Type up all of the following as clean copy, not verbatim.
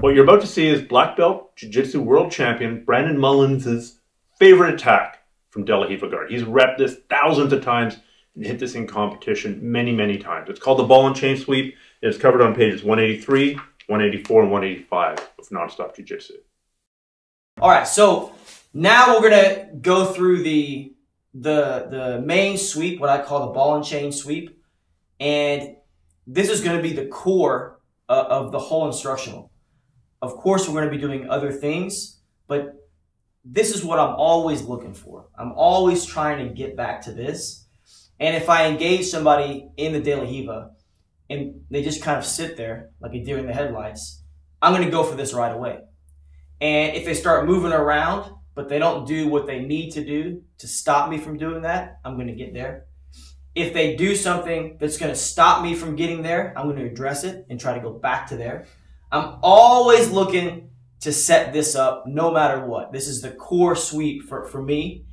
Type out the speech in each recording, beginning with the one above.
What you're about to see is black belt jiu-jitsu world champion Brandon Mullins' favorite attack from De La Riva guard. He's repped this thousands of times and hit this in competition many, many times. It's called the ball and chain sweep. It's covered on pages 183, 184, and 185 of Nonstop Jiu-Jitsu. All right, so now we're gonna go through the main sweep, what I call the ball and chain sweep, and this is gonna be the core of the whole instructional. Of course, we're going to be doing other things, but this is what I'm always looking for. I'm always trying to get back to this. And if I engage somebody in the De La Riva and they just kind of sit there like a deer in the headlights, I'm going to go for this right away. And if they start moving around, but they don't do what they need to do to stop me from doing that, I'm going to get there. If they do something that's going to stop me from getting there, I'm going to address it and try to go back to there. I'm always looking to set this up no matter what. This is the core sweep for me,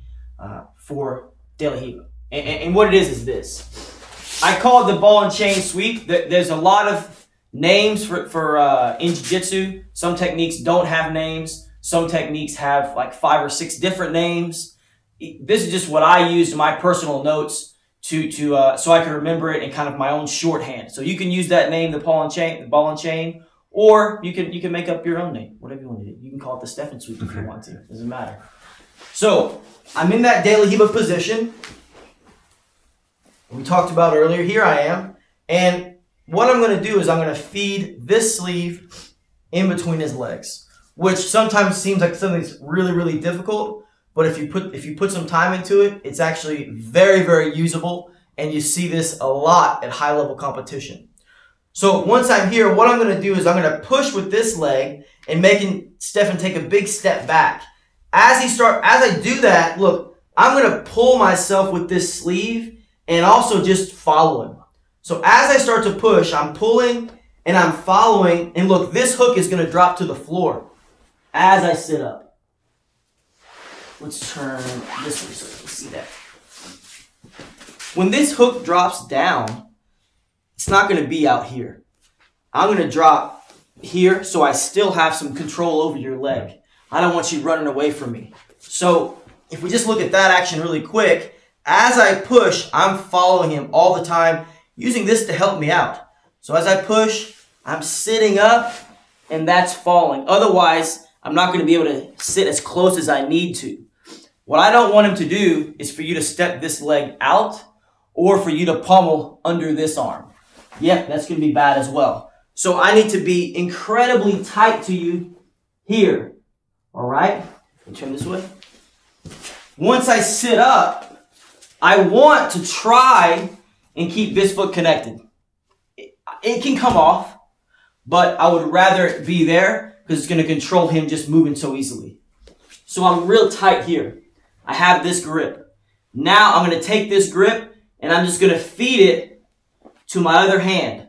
for De La Riva. And what it is this. I call it the ball and chain sweep. There's a lot of names for in jiu-jitsu. Some techniques don't have names. Some techniques have like 5 or 6 different names. This is just what I use in my personal notes so I can remember it in kind of my own shorthand. So you can use that name, the ball and chain, or you can make up your own name, whatever you want to do. You can call it the Stephan sweep if you want to. It doesn't matter. So I'm in that De La Riva position we talked about earlier. Here I am, and what I'm going to do is I'm going to feed this sleeve in between his legs, which sometimes seems like something's really, really difficult. But if you put some time into it, it's actually very, very usable, and you see this a lot at high level competition. So once I'm here, what I'm going to do is I'm going to push with this leg and making Stephan take a big step back. As I do that, look, I'm going to pull myself with this sleeve and also just follow him. So as I start to push, I'm pulling and I'm following, and look, this hook is going to drop to the floor as I sit up. Let's turn this way so you can see that. When this hook drops down, it's not going to be out here. I'm going to drop here so I still have some control over your leg. I don't want you running away from me. So if we just look at that action really quick, as I push, I'm following him all the time, using this to help me out. So as I push, I'm sitting up, and that's falling. Otherwise, I'm not going to be able to sit as close as I need to. What I don't want him to do is for you to step this leg out or for you to pummel under this arm. Yep, that's going to be bad as well. So I need to be incredibly tight to you here. All right? Turn this way. Once I sit up, I want to try and keep this foot connected. It can come off, but I would rather it be there because it's going to control him just moving so easily. So I'm real tight here. I have this grip. Now I'm going to take this grip and I'm just going to feed it to my other hand.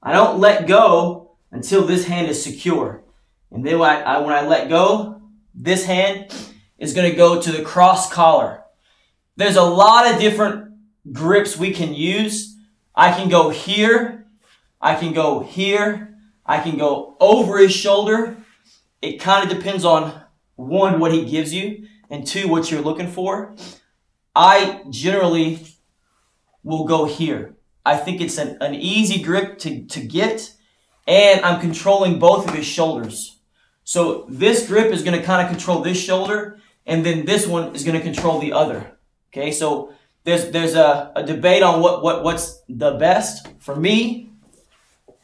I don't let go until this hand is secure. And then when I let go, this hand is going to go to the cross collar. There's a lot of different grips we can use. I can go here. I can go here. I can go over his shoulder. It kind of depends on, 1, what he gives you, and 2, what you're looking for. I generally will go here. I think it's an easy grip to get, and I'm controlling both of his shoulders. So this grip is going to kind of control this shoulder, and then this one is going to control the other. Okay, so there's a debate on what's the best. For me,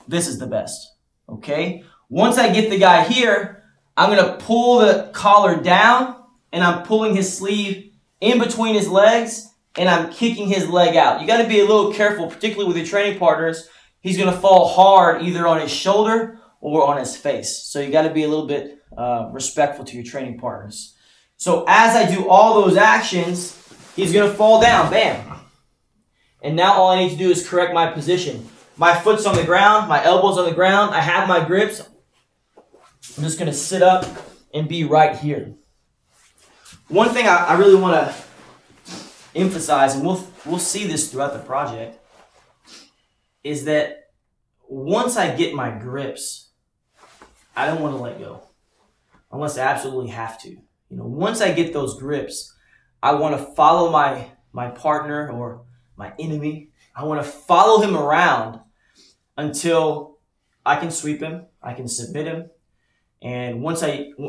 this is the best. Okay, once I get the guy here, I'm going to pull the collar down, and I'm pulling his sleeve in between his legs, and I'm kicking his leg out. You got to be a little careful, particularly with your training partners. He's going to fall hard either on his shoulder or on his face. So you got to be a little bit respectful to your training partners. So as I do all those actions, he's going to fall down. Bam. And now all I need to do is correct my position. My foot's on the ground. My elbow's on the ground. I have my grips. I'm just going to sit up and be right here. One thing I really want to emphasize, and we'll see this throughout the project, is that once I get my grips, I don't want to let go unless I absolutely have to. You know, once I get those grips, I want to follow my partner or my enemy. I want to follow him around until I can sweep him, I can submit him. And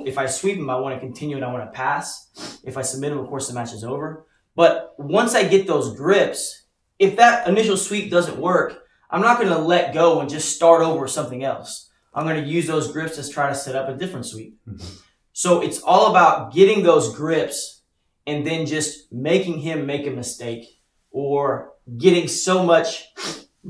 if I sweep him, I want to continue and I want to pass. If I submit him, of course, the match is over. But once I get those grips, if that initial sweep doesn't work, I'm not going to let go and just start over with something else. I'm going to use those grips to try to set up a different sweep. So it's all about getting those grips and then just making him make a mistake or getting so much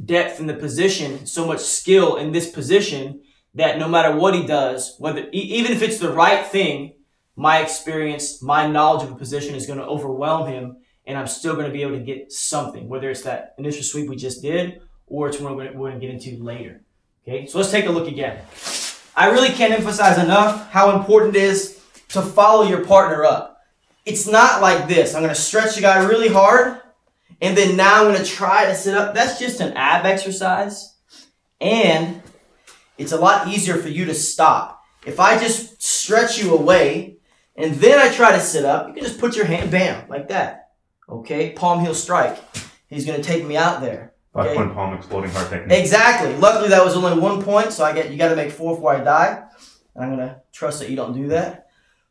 depth in the position, so much skill in this position that no matter what he does, even if it's the right thing, my experience, my knowledge of the position is going to overwhelm him, and I'm still going to be able to get something, whether it's that initial sweep we just did or it's one we're going to get into later. Okay, so let's take a look again. I really can't emphasize enough how important it is to follow your partner up. It's not like this. I'm going to stretch the guy really hard, and then now I'm going to try to sit up. That's just an ab exercise, and it's a lot easier for you to stop. If I just stretch you away, and then I try to sit up, you can just put your hand, bam, like that. Okay, palm heel strike. He's going to take me out there. Okay? 5-point palm exploding heart technique. Exactly. Luckily, that was only 1 point, so you got to make 4 before I die. And I'm going to trust that you don't do that.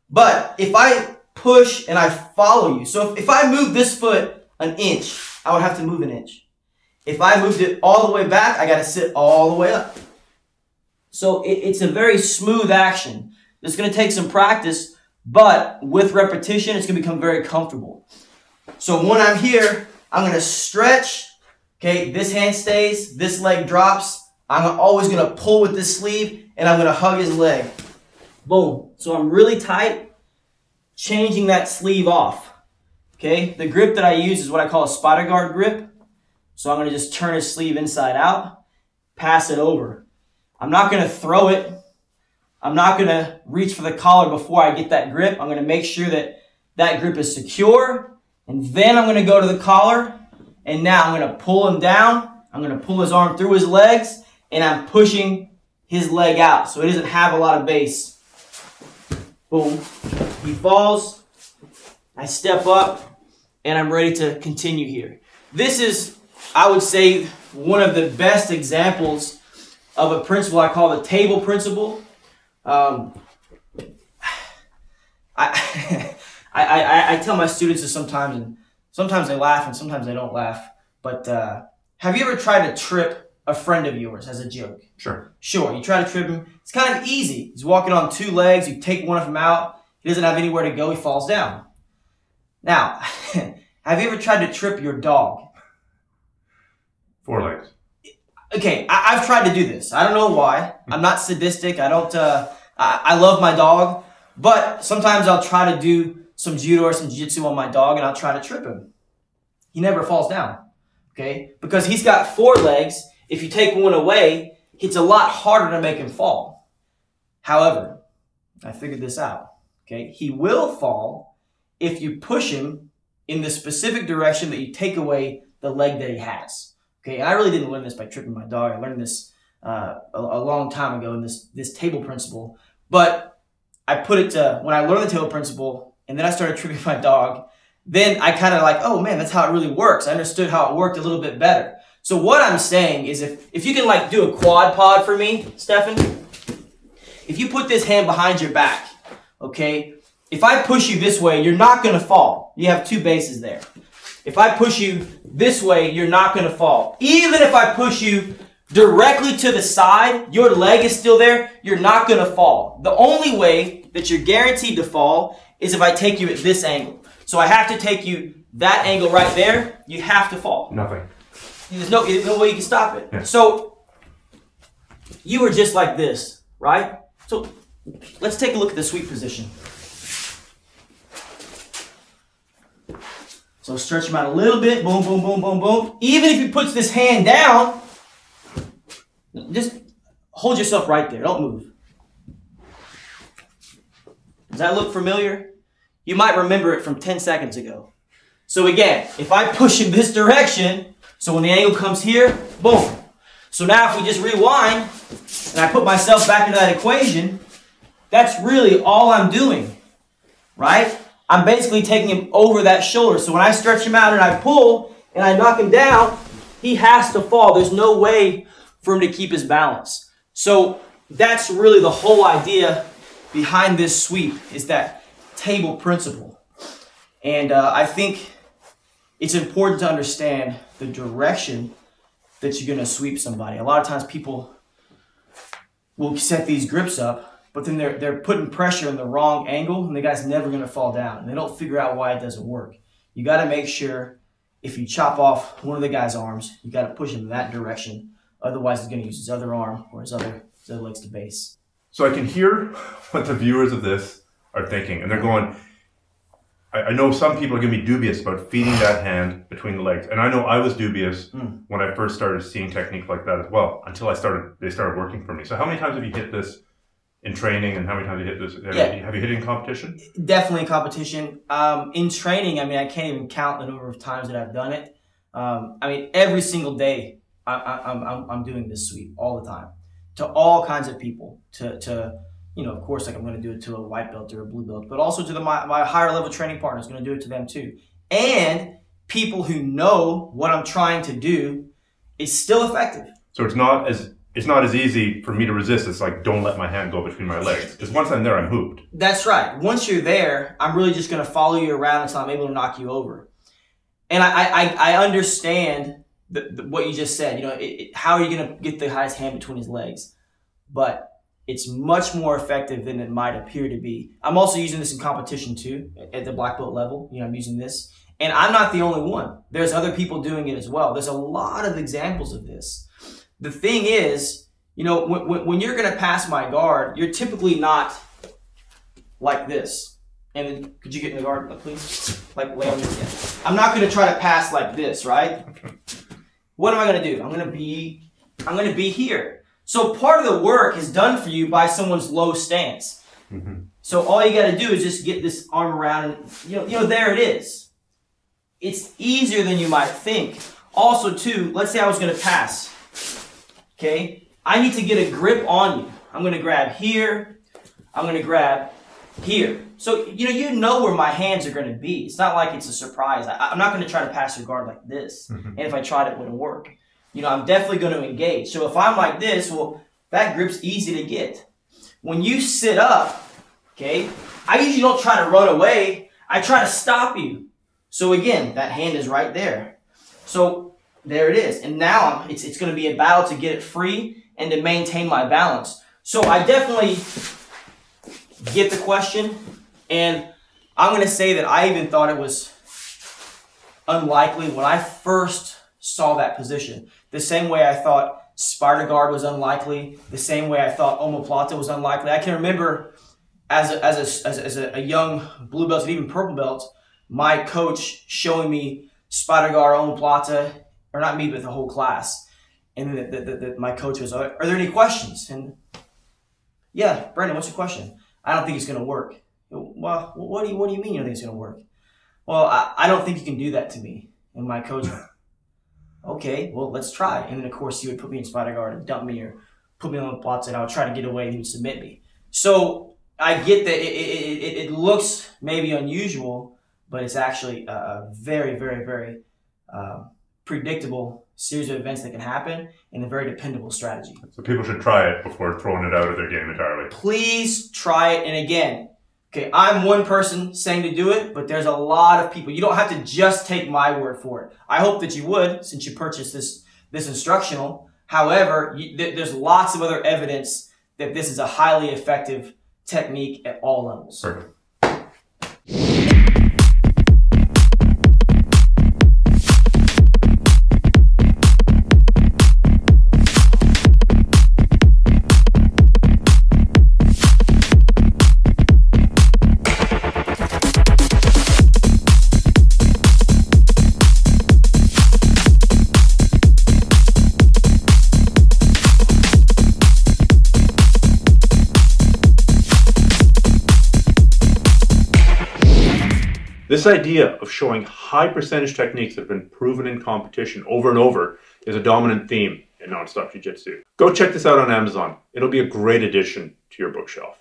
But if I push and I follow you, so if I move this foot an inch, I would have to move an inch. If I moved it all the way back, I got to sit all the way up. So it's a very smooth action. It's going to take some practice, but with repetition, it's going to become very comfortable. So when I'm here, I'm going to stretch. Okay, this hand stays, this leg drops. I'm always going to pull with this sleeve, and I'm going to hug his leg. Boom. So I'm really tight, changing that sleeve off. Okay, the grip that I use is what I call a spider guard grip. So I'm going to just turn his sleeve inside out, pass it over. I'm not going to throw it. I'm not going to reach for the collar before I get that grip. I'm going to make sure that that grip is secure, and then I'm going to go to the collar, and now I'm going to pull him down. I'm going to pull his arm through his legs, and I'm pushing his leg out so he doesn't have a lot of base. Boom. He falls. I step up, and I'm ready to continue here. This is, I would say, one of the best examples of a principle I call the table principle. I tell my students this sometimes, and sometimes they laugh and sometimes they don't laugh. But have you ever tried to trip a friend of yours as a joke? Sure. Sure. You try to trip him. It's kind of easy. He's walking on 2 legs. You take one of them out. He doesn't have anywhere to go. He falls down. Now, have you ever tried to trip your dog? 4 legs. Okay, I've tried to do this. I don't know why. I'm not sadistic. I don't. I love my dog, but sometimes I'll try to do some judo or some jiu-jitsu on my dog, and I'll try to trip him. He never falls down, okay? Because he's got 4 legs. If you take one away, it's a lot harder to make him fall. However, I figured this out, okay? He will fall if you push him in the specific direction that you take away the leg that he has. Okay, and I really didn't learn this by tripping my dog. I learned this a long time ago in this table principle. But I put it to, when I learned the table principle, and then I started tripping my dog, then I kind of like, oh man, that's how it really works. I understood how it worked a little bit better. So what I'm saying is if you can like do a quad pod for me, Stephan, if you put this hand behind your back, okay, if I push you this way, you're not going to fall. You have 2 bases there. If I push you this way, you're not going to fall. Even if I push you directly to the side, your leg is still there, you're not going to fall. The only way that you're guaranteed to fall is if I take you at this angle. So I have to take you that angle right there, you have to fall. Nothing. There's no way you can stop it. Yeah. So you were just like this, right? So let's take a look at the sweep position. So stretch him out a little bit. Boom, boom, boom, boom, boom. Even if he puts this hand down, just hold yourself right there. Don't move. Does that look familiar? You might remember it from 10 seconds ago. So again, if I push in this direction, so when the angle comes here, boom. So now if we just rewind, and I put myself back into that equation, that's really all I'm doing, right? I'm basically taking him over that shoulder. So when I stretch him out and I pull and I knock him down, he has to fall. There's no way for him to keep his balance. So that's really the whole idea behind this sweep, is that table principle. And I think it's important to understand the direction that you're going to sweep somebody. A lot of times people will set these grips up, but then they're putting pressure in the wrong angle, and the guy's never going to fall down. And they don't figure out why it doesn't work. You got to make sure if you chop off one of the guy's arms, you got to push him in that direction. Otherwise, he's going to use his other arm or his other legs to base. So I can hear what the viewers of this are thinking, and they're going, I know some people are going to be dubious about feeding that hand between the legs. And I know I was dubious when I first started seeing technique like that as well, until they started working for me. So how many times have you hit this in training, and how many times have you hit this? Have you hit it in competition? Definitely in competition. In training, I mean, I can't even count the number of times that I've done it. I mean, every single day I'm doing this sweep all the time to all kinds of people, to you know, of course, like I'm going to do it to a white belt or a blue belt, but also to my higher level training partners, going to do it to them too. And people who know what I'm trying to do, it's still effective. So it's not as easy for me to resist. It's like, don't let my hand go between my legs. Because once I'm there, I'm hooped. That's right. Once you're there, I'm really just going to follow you around until I'm able to knock you over. And I understand what you just said. You know, how are you going to get the guy's hand between his legs? But it's much more effective than it might appear to be. I'm also using this in competition too, at the black belt level. You know, I'm using this. And I'm not the only one. There's other people doing it as well. There's a lot of examples of this. The thing is, you know, when you're going to pass my guard, you're typically not like this. And then, could you get in the guard, please? Like, lay on your hand. I'm not going to try to pass like this, right? What am I going to do? I'm going to be here. So part of the work is done for you by someone's low stance. So all you got to do is just get this arm around, and you know, there it is. It's easier than you might think. Also, too, let's say I was going to pass. Okay, I need to get a grip on you. I'm going to grab here. I'm going to grab here. So you know where my hands are going to be. It's not like it's a surprise. I'm not going to try to pass your guard like this. And if I tried, it wouldn't work. You know, I'm definitely going to engage. So if I'm like this, well, that grip's easy to get. When you sit up, okay, I usually don't try to run away. I try to stop you. So again, that hand is right there. So there it is. And now it's going to be a battle to get it free and to maintain my balance. So I definitely get the question. And I'm going to say that I even thought it was unlikely when I first saw that position. The same way I thought spider guard was unlikely, the same way I thought omoplata was unlikely. I can remember as a young blue belt and even purple belt, my coach showing me spider guard, omoplata, or not me, but the whole class. And my coach was, are there any questions? And yeah, Brandon, what's your question? I don't think it's going to work. Well, what do you mean you don't think it's going to work? Well, I don't think you can do that to me. And my coach, okay, well, let's try. And then, of course, he would put me in spider guard and dump me or put me on the plots, and I would try to get away and he would submit me. So I get that it looks maybe unusual, but it's actually a very, very, very predictable series of events that can happen and a very dependable strategy. So people should try it before throwing it out of their game entirely. Please try it. And again, okay, I'm one person saying to do it, but there's a lot of people. You don't have to just take my word for it. I hope that you would, since you purchased this instructional. However, there's lots of other evidence that this is a highly effective technique at all levels. Perfect. This idea of showing high percentage techniques that have been proven in competition over and over is a dominant theme in non-stop jiu-jitsu. Go check this out on Amazon. It'll be a great addition to your bookshelf.